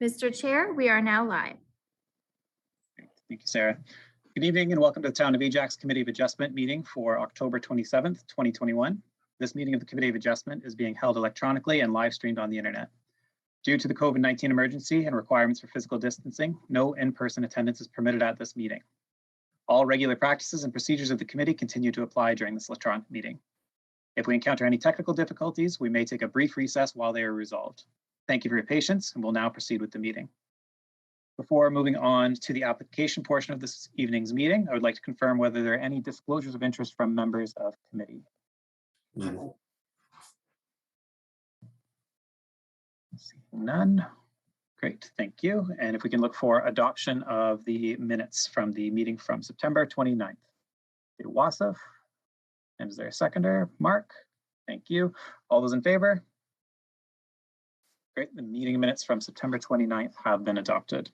Mr. Chair, we are now live. Thank you, Sarah. Good evening and welcome to the Town of Ajax Committee of Adjustment meeting for October 27th, 2021. This meeting of the Committee of Adjustment is being held electronically and live streamed on the internet. Due to the COVID-19 emergency and requirements for physical distancing, no in-person attendance is permitted at this meeting. All regular practices and procedures of the committee continue to apply during this electronic meeting. If we encounter any technical difficulties, we may take a brief recess while they are resolved. Thank you for your patience, and we'll now proceed with the meeting. Before moving on to the application portion of this evening's meeting, I would like to confirm whether there are any disclosures of interest from members of committee. Seeing none. Great, thank you. And if we can look for adoption of the minutes from the meeting from September 29th. Wasif. And is there a seconder? Mark. Thank you. All those in favor? Great, the meeting minutes from September 29th have been adopted.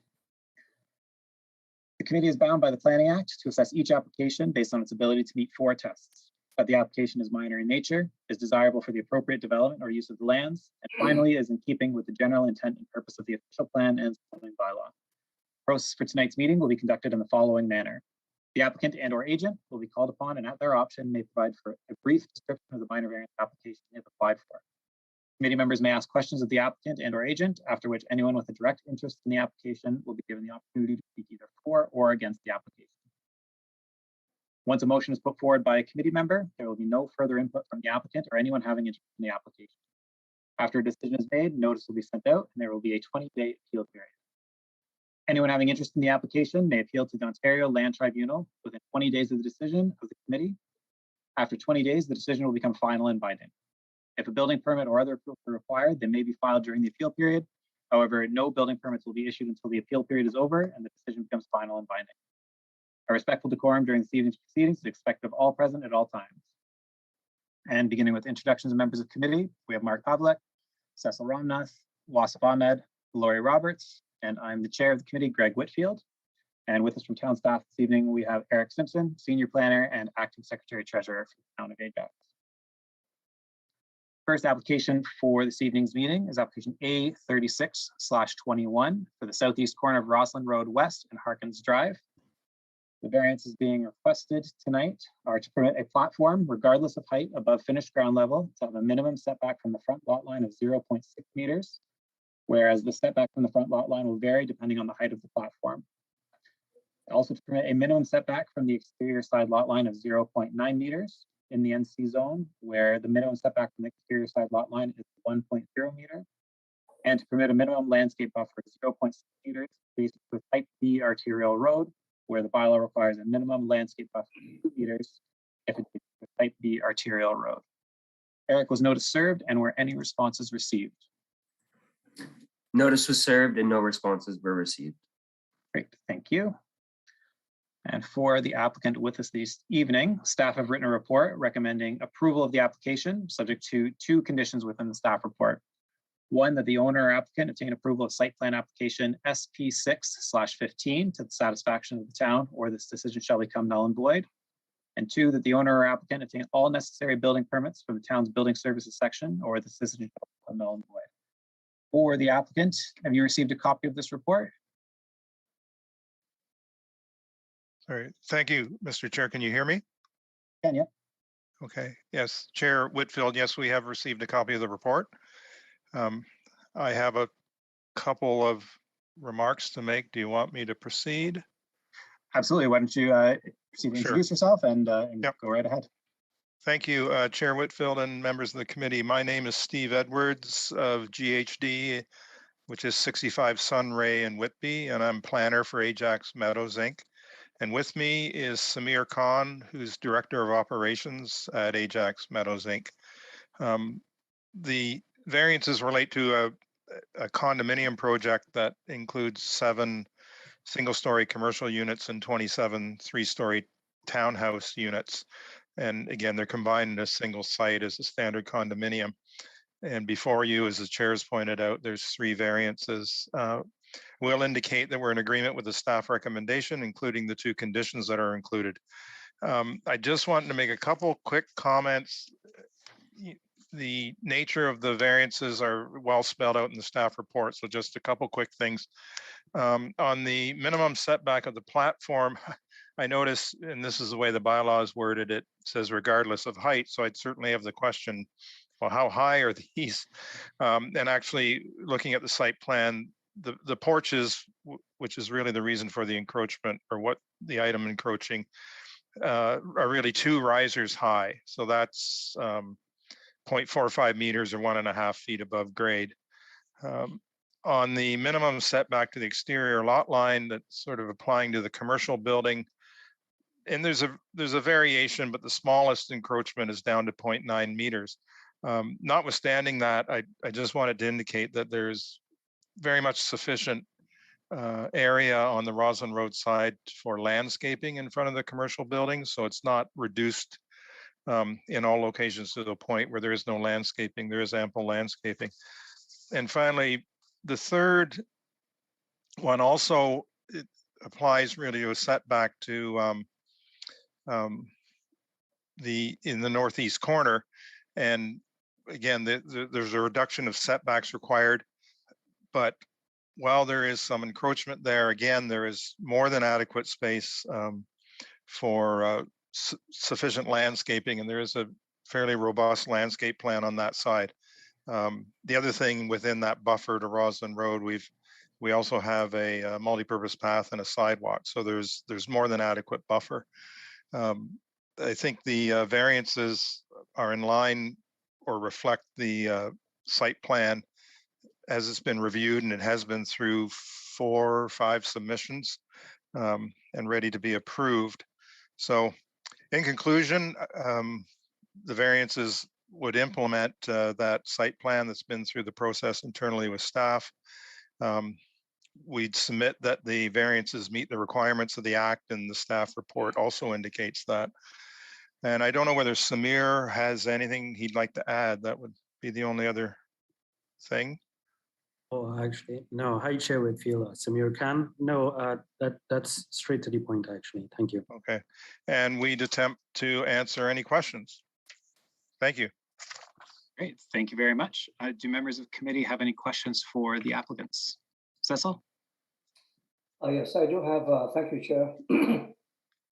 The committee is bound by the Planning Act to assess each application based on its ability to meet 4 tests. That the application is minor in nature, is desirable for the appropriate development or use of the lands, and finally is in keeping with the general intent and purpose of the official plan and zoning bylaw. The process for tonight's meeting will be conducted in the following manner. The applicant and/or agent will be called upon and at their option may provide for a brief description of the minor variance application if applied for. Committee members may ask questions of the applicant and/or agent, after which anyone with a direct interest in the application will be given the opportunity to speak either for or against the application. Once a motion is put forward by a committee member, there will be no further input from the applicant or anyone having interest in the application. After a decision is made, notice will be sent out and there will be a 20-day appeal period. Anyone having interest in the application may appeal to the Ontario Land Tribunal within 20 days of the decision of the committee. After 20 days, the decision will become final and binding. If a building permit or other approval are required, they may be filed during the appeal period. However, no building permits will be issued until the appeal period is over and the decision becomes final and binding. A respectful decorum during this evening's proceedings is expected of all present at all times. And beginning with introductions of members of committee, we have Mark Pavlik, Cecil Ramnath, Wasif Ahmed, Laurie Roberts, and I'm the chair of the committee, Greg Whitfield. And with us from town staff this evening, we have Eric Simpson, senior planner and acting secretary treasurer for the town of Ajax. First application for this evening's meeting is application A36/21 for the southeast corner of Roslyn Road West and Harkins Drive. The variances being requested tonight are to permit a platform, regardless of height, above finished ground level, to have a minimum setback from the front lot line of 0.6 meters, whereas the setback from the front lot line will vary depending on the height of the platform. Also to permit a minimum setback from the exterior side lot line of 0.9 meters in the NC zone, where the minimum setback from the exterior side lot line is 1.0 meter, and to permit a minimum landscape buffer of 0.6 meters based with type B arterial road, where the bylaw requires a minimum landscape buffer of 2 meters if it's a type B arterial road. Eric, was notice served and were any responses received? Notice was served and no responses were received. Great, thank you. And for the applicant with us this evening, staff have written a report recommending approval of the application subject to 2 conditions within the staff report. 1, that the owner or applicant obtain approval of site plan application SP6/15 to the satisfaction of the town, or this decision shall become null and void. And 2, that the owner or applicant obtain all necessary building permits from the town's building services section, or this decision shall become null and void. For the applicant, have you received a copy of this report? All right, thank you, Mr. Chair. Can you hear me? Can you? Okay, yes, Chair Whitfield, yes, we have received a copy of the report. I have a couple of remarks to make. Do you want me to proceed? Absolutely. Why don't you proceed to introduce yourself and Yep. Go right ahead. Thank you, Chair Whitfield and members of the committee. My name is Steve Edwards of GHD, which is 65 Sunray in Whitby, and I'm planner for Ajax Meadows, Inc. And with me is Samir Khan, who's Director of Operations at Ajax Meadows, Inc. The variances relate to a condominium project that includes 7 single-story commercial units and 27 3-story townhouse units. And again, they're combined in a single site as a standard condominium. And before you, as the chair's pointed out, there's 3 variances. We'll indicate that we're in agreement with the staff recommendation, including the 2 conditions that are included. I just wanted to make a couple quick comments. the nature of the variances are well spelled out in the staff report. So just a couple quick things. On the minimum setback of the platform, I notice, and this is the way the bylaw is worded, it says regardless of height. So I'd certainly have the question, well, how high are these? And actually looking at the site plan, the porches, which is really the reason for the encroachment or what the item encroaching, are really 2 risers high. So that's 0.45 meters or 1.5 feet above grade. On the minimum setback to the exterior lot line, that's sort of applying to the commercial building. And there's a variation, but the smallest encroachment is down to 0.9 meters. Notwithstanding that, I just wanted to indicate that there's very much sufficient area on the Roslyn Road side for landscaping in front of the commercial buildings. So it's not reduced in all locations to the point where there is no landscaping. There is ample landscaping. And finally, the third one also, it applies really to a setback to in the northeast corner. And again, there's a reduction of setbacks required, but while there is some encroachment there, again, there is more than adequate space for sufficient landscaping, and there is a fairly robust landscape plan on that side. The other thing within that buffer to Roslyn Road, we also have a multi-purpose path and a sidewalk, so there's more than adequate buffer. I think the variances are in line or reflect the site plan as it's been reviewed, and it has been through 4 or 5 submissions and ready to be approved. So in conclusion, the variances would implement that site plan that's been through the process internally with staff. We'd submit that the variances meet the requirements of the act, and the staff report also indicates that. And I don't know whether Samir has anything he'd like to add. That would be the only other thing. Oh, actually, no. Hi, Chair Whitfield. Samir Khan. No, that's straight to the point, actually. Thank you. Okay. And we'd attempt to answer any questions. Thank you. Great, thank you very much. Do members of the committee have any questions for the applicants? Cecil? Yes, I do have, thank you, Chair.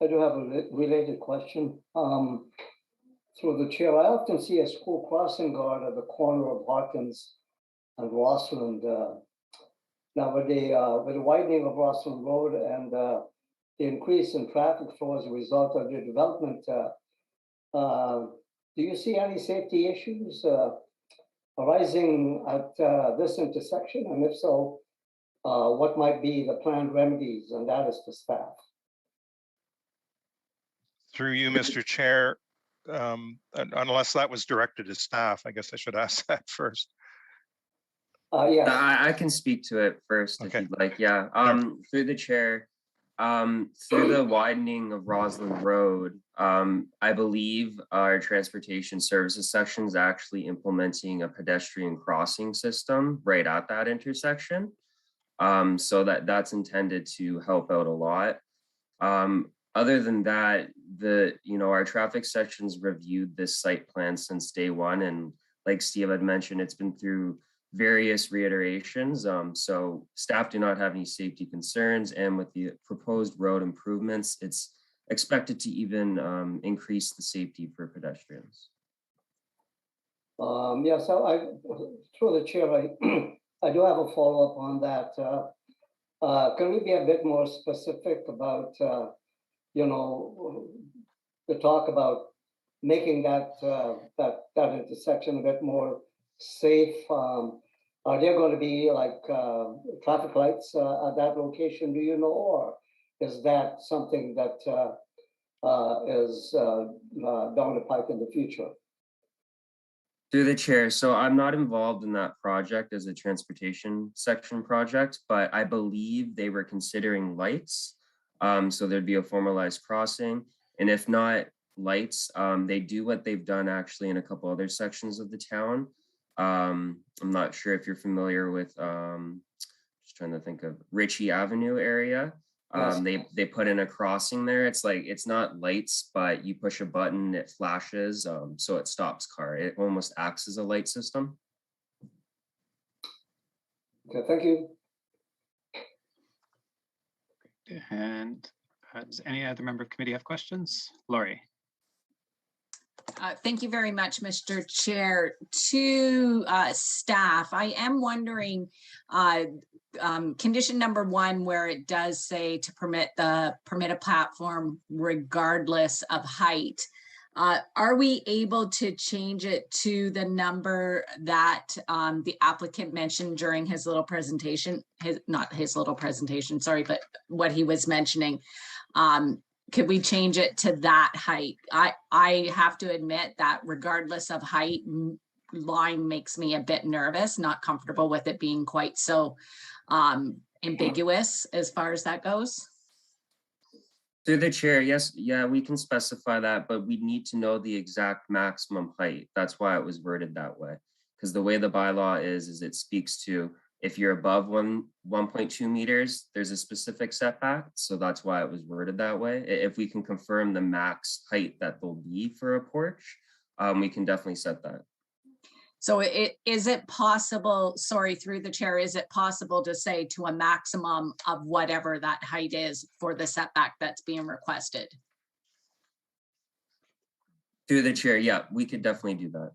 I do have a related question. Through the chair, I often see a school crossing guard at the corner of Hawkins and Rossland. Now with the widening of Rossland Road and the increase in traffic flow as a result of the development, do you see any safety issues arising at this intersection? And if so, what might be the planned remedies? And that is to staff. Through you, Mr. Chair, unless that was directed to staff, I guess I should ask that first. Yes. I can speak to it first if you'd like. Yeah. Through the chair, through the widening of Roslyn Road, I believe our transportation services section is actually implementing a pedestrian crossing system right at that intersection. So that's intended to help out a lot. Other than that, our traffic sections reviewed this site plan since day one, and like Steve had mentioned, it's been through various reiterations. So staff do not have any safety concerns, and with the proposed road improvements, it's expected to even increase the safety for pedestrians. Yes, so through the chair, I do have a follow-up on that. Can we be a bit more specific about, the talk about making that intersection a bit more safe? Are there going to be like traffic lights at that location? Do you know, or is that something that is down the pipe in the future? Through the chair, so I'm not involved in that project as a transportation section project, but I believe they were considering lights. So there'd be a formalized crossing, and if not lights, they do what they've done actually in a couple other sections of the town. I'm not sure if you're familiar with, just trying to think of Ritchie Avenue area. Yes. They put in a crossing there. It's like, it's not lights, but you push a button, it flashes, so it stops car. It almost acts as a light system. Okay, thank you. And does any other member of committee have questions? Lori? Thank you very much, Mr. Chair. To staff, I am wondering, condition number 1, where it does say to permit a platform regardless of height. Are we able to change it to the number that the applicant mentioned during his little presentation? Not his little presentation, sorry, but what he was mentioning. Could we change it to that height? I have to admit that regardless of height, line makes me a bit nervous, not comfortable with it being quite so ambiguous as far as that goes. Through the chair, yes, yeah, we can specify that, but we need to know the exact maximum height. That's why it was worded that way. Because the way the bylaw is it speaks to, if you're above 1.2 meters, there's a specific setback. So that's why it was worded that way. If we can confirm the max height that there'll be for a porch, we can definitely set that. So is it possible, sorry, through the chair, is it possible to say to a maximum of whatever that height is for the setback that's being requested? Through the chair, yeah, we could definitely do that.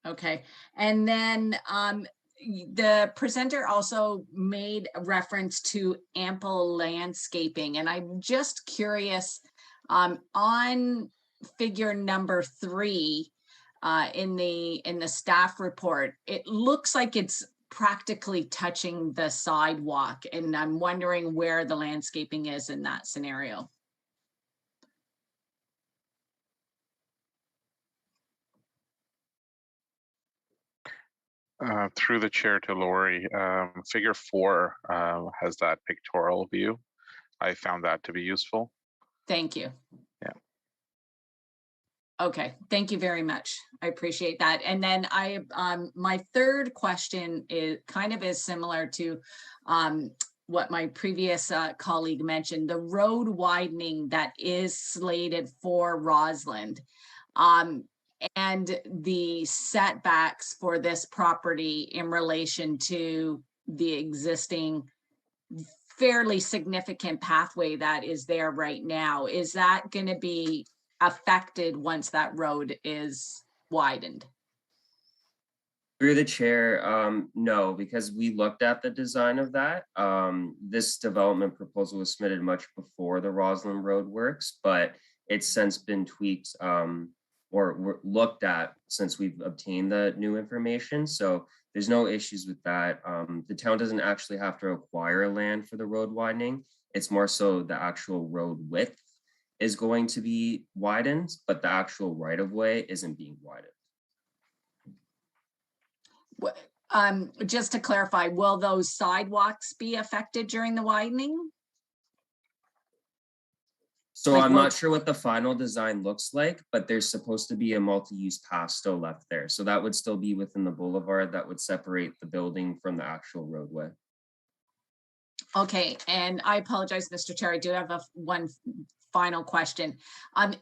Okay, and then the presenter also made a reference to ample landscaping, and I'm just curious, on figure number 3, in the staff report, it looks like it's practically touching the sidewalk, and I'm wondering where the landscaping is in that scenario. Through the chair to Lori, figure 4 has that pictorial view. I found that to be useful. Thank you. Yeah. Okay, thank you very much. I appreciate that. And then my third question is similar to what my previous colleague mentioned, the road widening that is slated for Roslyn. And the setbacks for this property in relation to the existing fairly significant pathway that is there right now, is that going to be affected once that road is widened? Through the chair, no, because we looked at the design of that. This development proposal was submitted much before the Roslyn Road works, but it's since been tweaked or looked at since we've obtained the new information. So there's no issues with that. The town doesn't actually have to acquire land for the road widening. It's more so the actual road width is going to be widened, but the actual right of way isn't being widened. Just to clarify, will those sidewalks be affected during the widening? So Like I'm what- not sure what the final design looks like, but there's supposed to be a multi-use path still left there. So that would still be within the boulevard that would separate the building from the actual roadway. Okay, and I apologize, Mr. Chair, I do have one final question.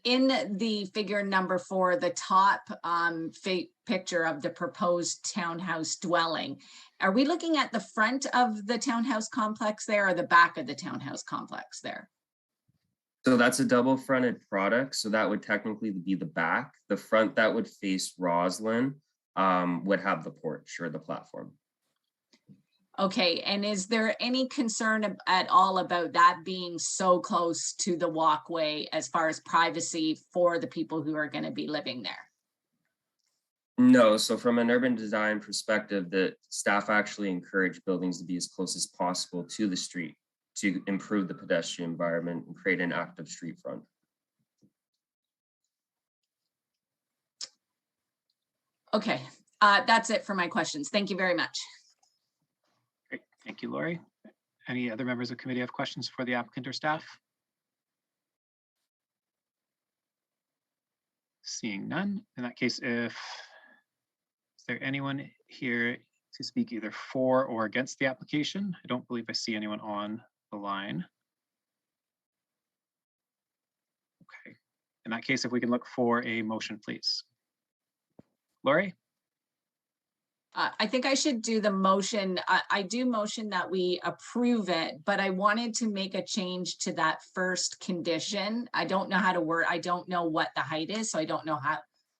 In the figure number 4, the top picture of the proposed townhouse dwelling, are we looking at the front of the townhouse complex there or the back of the townhouse complex there? So that's a double fronted product. So that would technically be the back. The front that would face Roslyn would have the porch or the platform. Okay, and is there any concern at all about that being so close to the walkway as far as privacy for the people who are going to be living there? No, so from an urban design perspective, the staff actually encourage buildings to be as close as possible to the street to improve the pedestrian environment and create an active street front. Okay, that's it for my questions. Thank you very much. Great, thank you, Lori. Any other members of committee have questions for the applicant or staff? Seeing none, in that case, is there anyone here to speak either for or against the application? I don't believe I see anyone on the line. In that case, if we can look for a motion, please. Lori? I think I should do the motion. I do motion that we approve it, but I wanted to make a change to that first condition. I don't know how to word, I don't know what the height is, so I don't know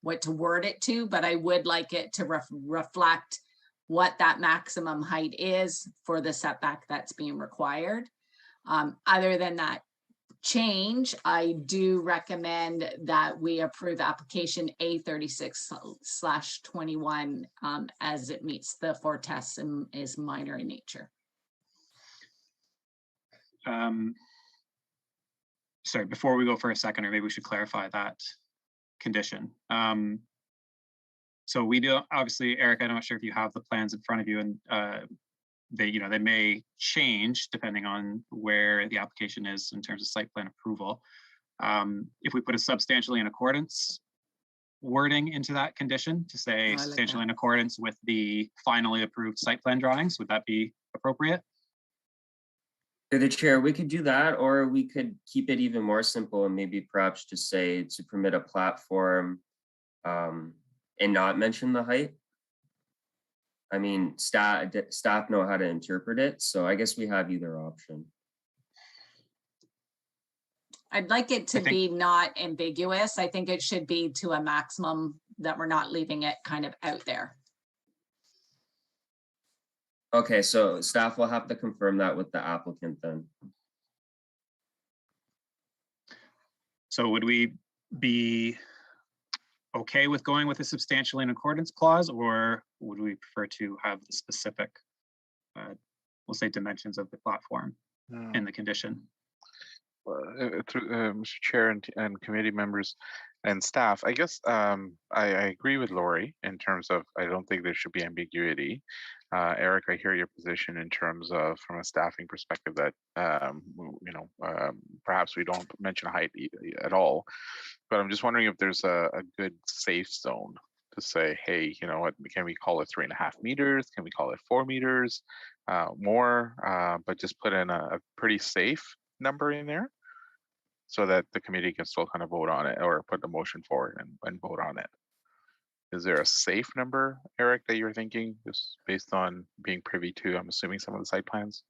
what to word it to, but I would like it to reflect what that maximum height is for the setback that's being required. Other than that change, I do recommend that we approve application A36/21 as it meets the 4 tests and is minor in nature. Sorry, before we go for a second, or maybe we should clarify that condition. So we do, obviously, Eric, I'm not sure if you have the plans in front of you, and they may change depending on where the application is in terms of site plan approval. If we put a substantially in accordance wording into that condition to say like substantially that. in accordance with the finally approved site plan drawings, would that be appropriate? Through the chair, we could do that, or we could keep it even more simple and maybe perhaps just say to permit a platform and not mention the height. I mean, staff know how to interpret it, so I guess we have either option. I'd like it to be not ambiguous. I think it should be to a maximum that we're not leaving it kind of out there. Okay, so staff will have to confirm that with the applicant then. So would we be okay with going with a substantially in accordance clause, or would we prefer to have the specific, we'll say, dimensions of the platform in the condition? Through Mr. Chair and committee members and staff, I guess I agree with Lori in terms of I don't think there should be ambiguity. Eric, I hear your position in terms of from a staffing perspective that perhaps we don't mention height at all, but I'm just wondering if there's a good safe zone to say, hey, you know what, can we call it 3.5 meters? Can we call it 4 meters more? But just put in a pretty safe number in there so that the committee can still kind of vote on it or put the motion forward and vote on it. Is there a safe number, Eric, that you're thinking, just based on being privy to, I'm assuming, some of the site plans?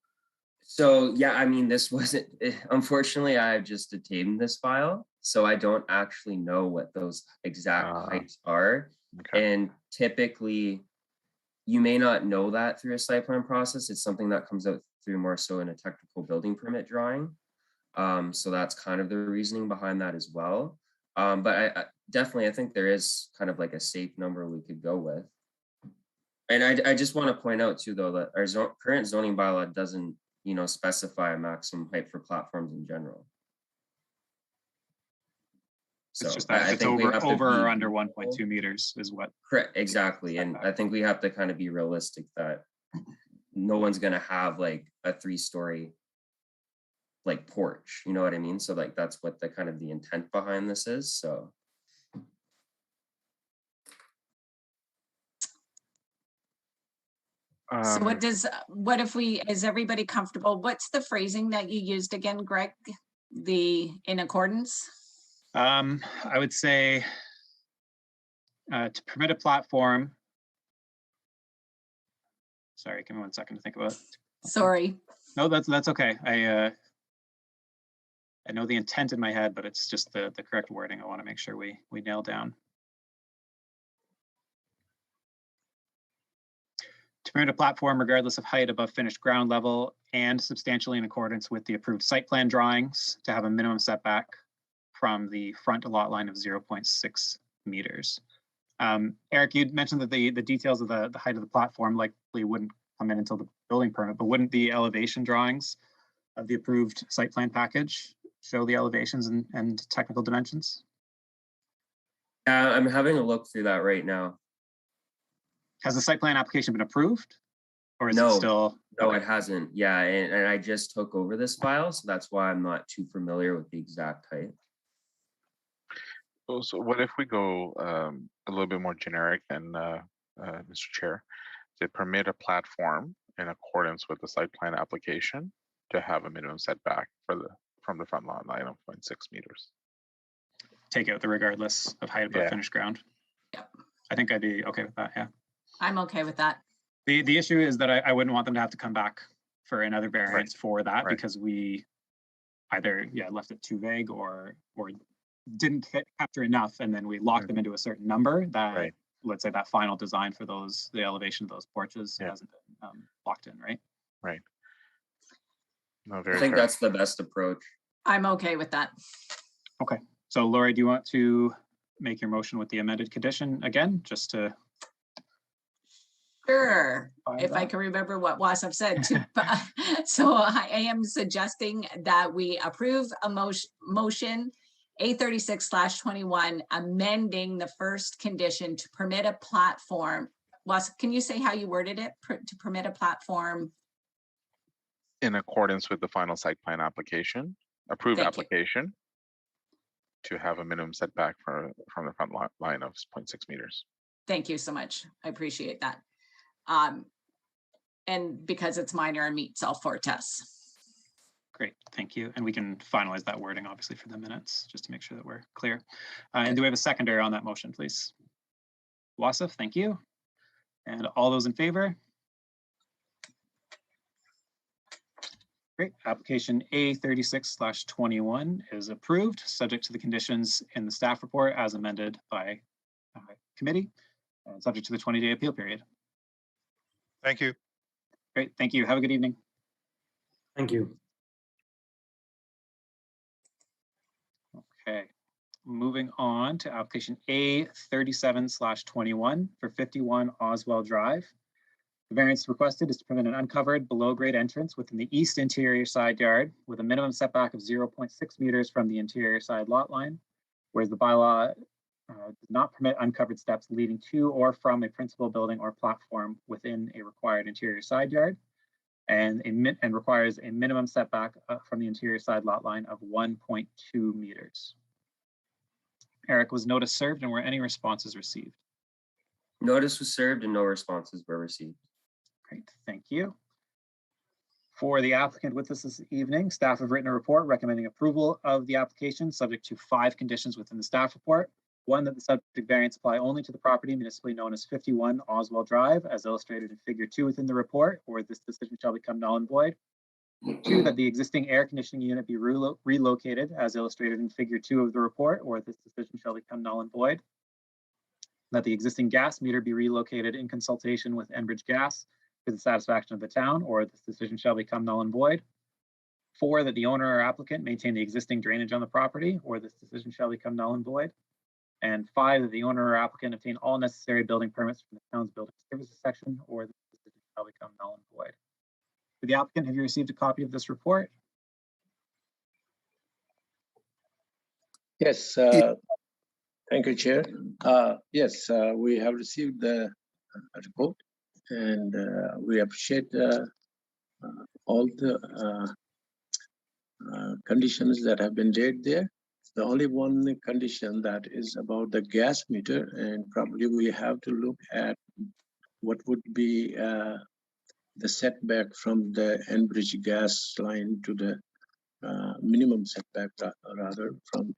So yeah, I mean, this wasn't, unfortunately, I've just obtained this file, so I don't actually know what those exact heights are. Okay. And typically, you may not know that through a site plan process. It's something that comes out through more so in a technical building permit drawing. So that's kind of the reasoning behind that as well. But I definitely, I think there is kind of like a safe number we could go with. And I just want to point out too, though, that our current zoning bylaw doesn't, specify a maximum height for platforms in general. So It's just that it's over or under 1.2 meters is what. Correct, exactly. And I think we have to kind of be realistic that no one's going to have like a 3-story like porch, you know what I mean? So like that's what the kind of the intent behind this is. So what if is everybody comfortable? What's the phrasing that you used again, Greg? The in accordance? I would say to permit a platform. Sorry, give me 1 second to think about it. Sorry. No, that's okay. I know the intent in my head, but it's just the correct wording. I want to make sure we nail down. To permit a platform regardless of height above finished ground level and substantially in accordance with the approved site plan drawings to have a minimum setback from the front lot line of 0.6 meters. Eric, you'd mentioned that the details of the height of the platform likely wouldn't come in until the building permit, but wouldn't the elevation drawings of the approved site plan package show the elevations and technical dimensions? I'm having a look through that right now. Has the site plan application been approved? Or is No, it still? No, Okay. it hasn't. Yeah, and I just took over this file, so that's why I'm not too familiar with the exact height. So what if we go a little bit more generic than Mr. Chair, to permit a platform in accordance with the site plan application to have a minimum setback from the front lot line of 0.6 meters? take out the regardless of height above Yeah. finished ground. Yep. I think I'd be okay with that, yeah. I'm okay with that. The issue is that I wouldn't want them to have to come back for another variance for that right. because we either, left it too vague or didn't capture enough, and then we locked them into a certain number that, Right. let's say that final design for the elevation of those porches Yeah. hasn't been locked in, right? Right. No, I very think fair. that's the best approach. I'm okay with that. Okay, so Lori, do you want to make your motion with the amended condition again, just to? Sure, Find if I that. can remember what Wasif said. So I am suggesting that we approve a motion A36/21, amending the first condition to permit a platform. Wasif, can you say how you worded it? To permit a platform? In accordance with the final site plan application, approved Thank you. application, to have a minimum setback from the front line of 0.6 meters. Thank you so much. I appreciate that. And because it's minor and meets all 4 tests. Great, thank you. And we can finalize that wording, obviously, for the minutes, just to make sure that we're clear. And do we have a seconder on that motion, please? Wasif, thank you. And all those in favor? Great, application A36/21 is approved, subject to the conditions in the staff report as amended by committee, and subject to the 20-day appeal period. Thank you. Great, thank you. Have a good evening. Thank you. Okay, moving on to application A37/21 for 51 Oswell Drive. The variance requested is to permit an uncovered below-grade entrance within the east interior side yard with a minimum setback of 0.6 meters from the interior side lot line, whereas the bylaw does not permit uncovered steps leading to or from a principal building or platform within a required interior side yard, and requires a minimum setback from the interior side lot line of 1.2 meters. Eric, was notice served and were any responses received? Notice was served and no responses were received. Great, thank you. For the applicant with us this evening, staff have written a report recommending approval of the application subject to 5 conditions within the staff report. 1, that the subject variance apply only to the property municipally known as 51 Oswell Drive, as illustrated in figure 2 within the report, or this decision shall become null and void. 2, that the existing air conditioning unit be relocated, as illustrated in figure 2 of the report, or this decision shall become null and void. That the existing gas meter be relocated in consultation with Enbridge Gas to the satisfaction of the town, or this decision shall become null and void. 4, that the owner or applicant maintain the existing drainage on the property, or this decision shall become null and void. And 5, that the owner or applicant obtain all necessary building permits from the town's building services section, or this decision shall become null and void. For the applicant, have you received a copy of this report? Yes, thank you, Chair. Yes, we have received the report, and we appreciate all the conditions that have been laid there. The only one condition that is about the gas meter, and probably we have to look at what would be the setback from the Enbridge gas line to the minimum setback rather from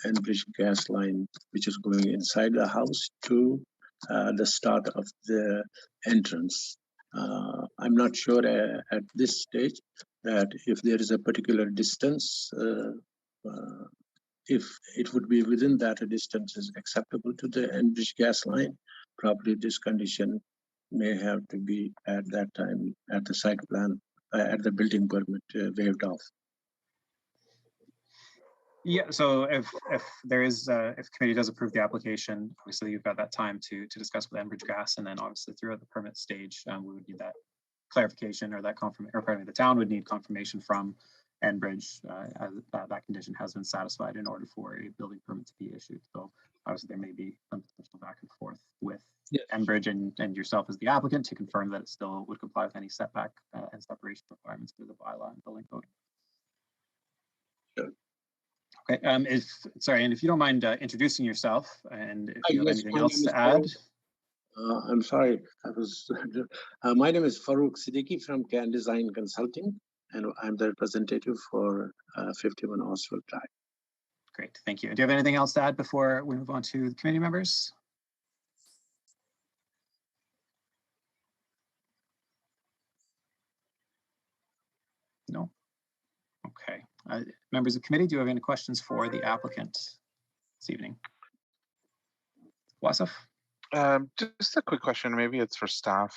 Enbridge gas line, which is going inside the house to the start of the entrance. I'm not sure at this stage that if there is a particular distance, if it would be within that distance is acceptable to the Enbridge gas line, probably this condition may have to be at that time at the site plan, at the building permit waived off. Yeah, so if there is, if committee does approve the application, obviously you've got that time to discuss with Enbridge Gas, and then obviously throughout the permit stage, we would need that clarification or that confirmation, or pardon me, the town would need confirmation from Enbridge as that condition has been satisfied in order for a building permit to be issued. So obviously there may be some potential back and forth with Enbridge and yourself as the applicant to confirm that it still would comply with any setback and separation requirements through the bylaw and building code. Sure. Okay, and if you don't mind introducing yourself and if you have Yes, anything else to add. I'm sorry, I was. My name is Farouk Siddiqui from Can Design Consulting, and I'm the representative for 51 Oswell Drive. Great, thank you. Do you have anything else to add before we move on to the committee members? No? Okay. Members of committee, do you have any questions for the applicant this evening? Wasif? Just a quick question, maybe it's for staff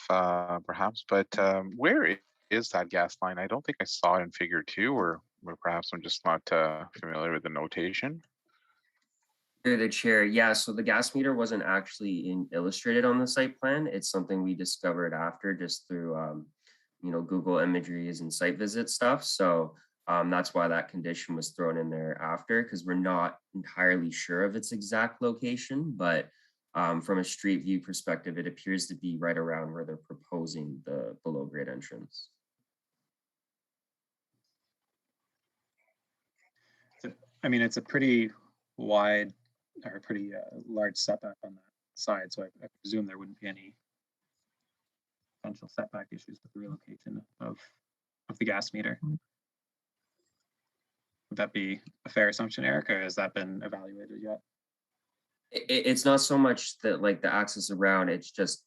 perhaps, but where is that gas line? I don't think I saw it in figure 2, or perhaps I'm just not familiar with the notation. Through the chair, yeah, so the gas meter wasn't actually illustrated on the site plan. It's something we discovered after, just through Google imageries and site visit stuff. So that's why that condition was thrown in there after, because we're not entirely sure of its exact location, but from a street view perspective, it appears to be right around where they're proposing the below grade entrance. I mean, it's a pretty wide or a pretty large setback on that side, so I presume there wouldn't be any potential setback issues with the relocation of the gas meter. Would that be a fair assumption, Eric, or has that been evaluated yet? It's not so much that like the access around, it's just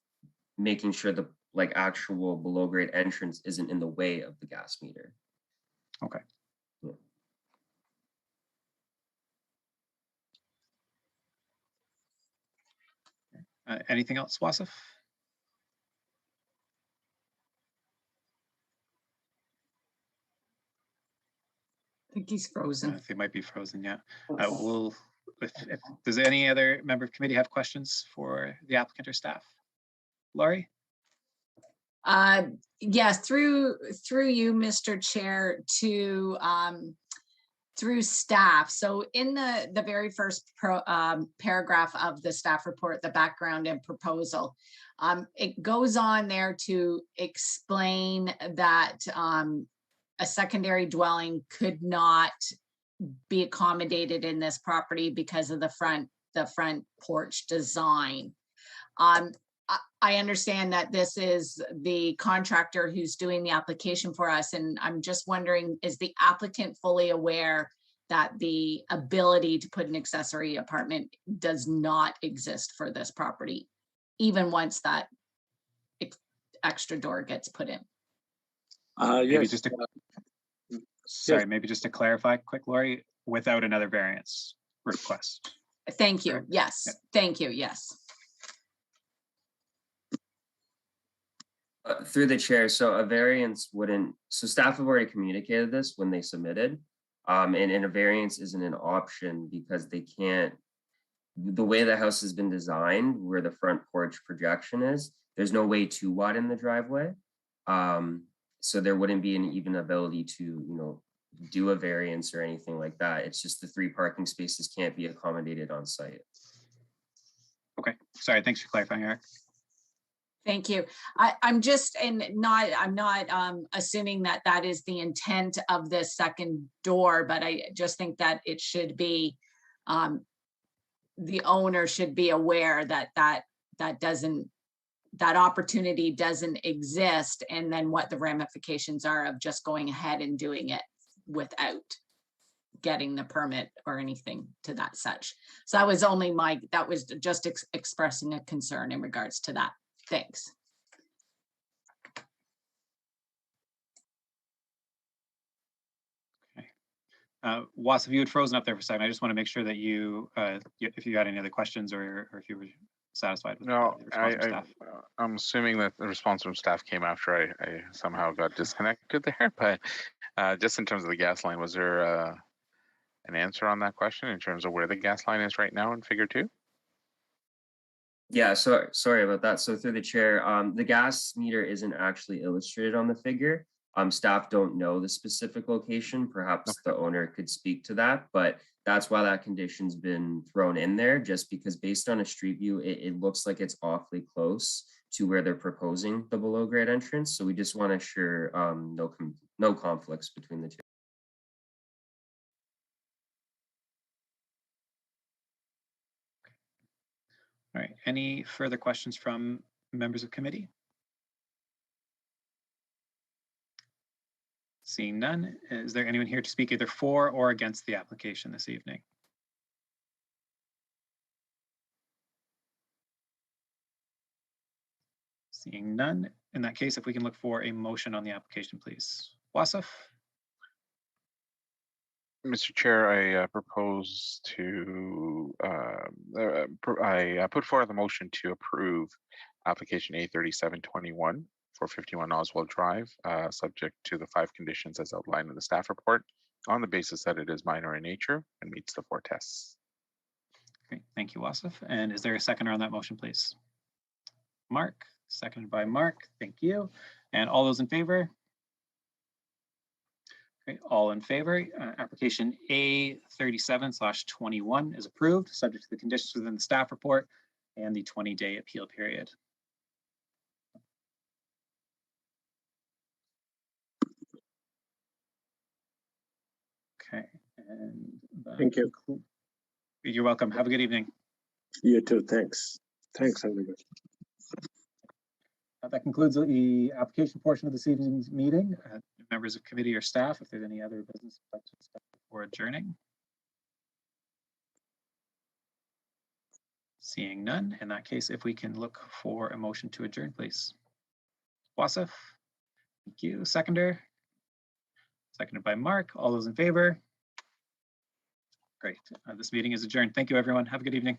making sure the like actual below grade entrance isn't in the way of the gas meter. Okay. Yeah. Anything else, Wasif? I think he's frozen. They might be frozen, yeah. If does any other member of committee have questions for the applicant or staff? Laurie? Yes, through you, Mr. Chair, to through staff. So in the very first paragraph of the staff report, the background and proposal, it goes on there to explain that a secondary dwelling could not be accommodated in this property because of the front porch design. I understand that this is the contractor who's doing the application for us, and I'm just wondering, is the applicant fully aware that the ability to put an accessory apartment does not exist for this property, even once that extra door gets put in? Maybe Yes. just sorry, maybe just to clarify quick, Laurie, without another variance request. Thank you. Correct. Yes. Yeah. Thank you. Yes. Through the chair, so a variance wouldn't, so staff have already communicated this when they submitted, and a variance isn't an option because they can't, the way the house has been designed, where the front porch projection is, there's no way to widen the driveway. So there wouldn't be an even ability to, do a variance or anything like that. It's just the 3 parking spaces can't be accommodated on site. Okay, sorry, thanks for clarifying, Eric. Thank you. I'm not assuming that that is the intent of this second door, but I just think that it should be, the owner should be aware that opportunity doesn't exist, and then what the ramifications are of just going ahead and doing it without getting the permit or anything to that such. So that was just expressing a concern in regards to that. Thanks. Okay. Wasif, you had frozen up there for a second. I just want to make sure that you, if you had any other questions or if you were satisfied with No, the response from staff. I'm assuming that the response from staff came after I somehow got disconnected there, but just in terms of the gas line, was there an answer on that question in terms of where the gas line is right now in figure 2? Yeah, so sorry about that. So through the chair, the gas meter isn't actually illustrated on the figure. Staff don't know the specific location. Perhaps the owner could speak to that, but that's why that condition's been thrown in there, just because based on a street view, it looks like it's awfully close to where they're proposing the below grade entrance. So we just want to ensure no conflicts between the two. All right, any further questions from members of committee? Seeing none, is there anyone here to speak either for or against the application this evening? Seeing none, in that case, if we can look for a motion on the application, please. Wasif, Mr. Chair, I propose to, I put forward the motion to approve application A3721 for 51 Oswald Drive, subject to the 5 conditions as outlined in the staff report, on the basis that it is minor in nature and meets the 4 tests. great, thank you, Wasif. And is there a seconder on that motion, please? Mark, seconded by Mark, thank you. And all those in favor? Okay, all in favor, application A37/21 is approved, subject to the conditions within the staff report and the 20-day appeal period. Okay, and that Thank you. You're welcome. Have a good evening. You too. Thanks. Thanks, everybody. That concludes the application portion of this evening's meeting. Members of committee or staff, if there's any other business you'd like to discuss before adjourning. Seeing none, in that case, if we can look for a motion to adjourn, please. Wasif, thank you. Seconder, seconded by Mark. All those in favor? Great. This meeting is adjourned. Thank you, everyone. Have a good evening.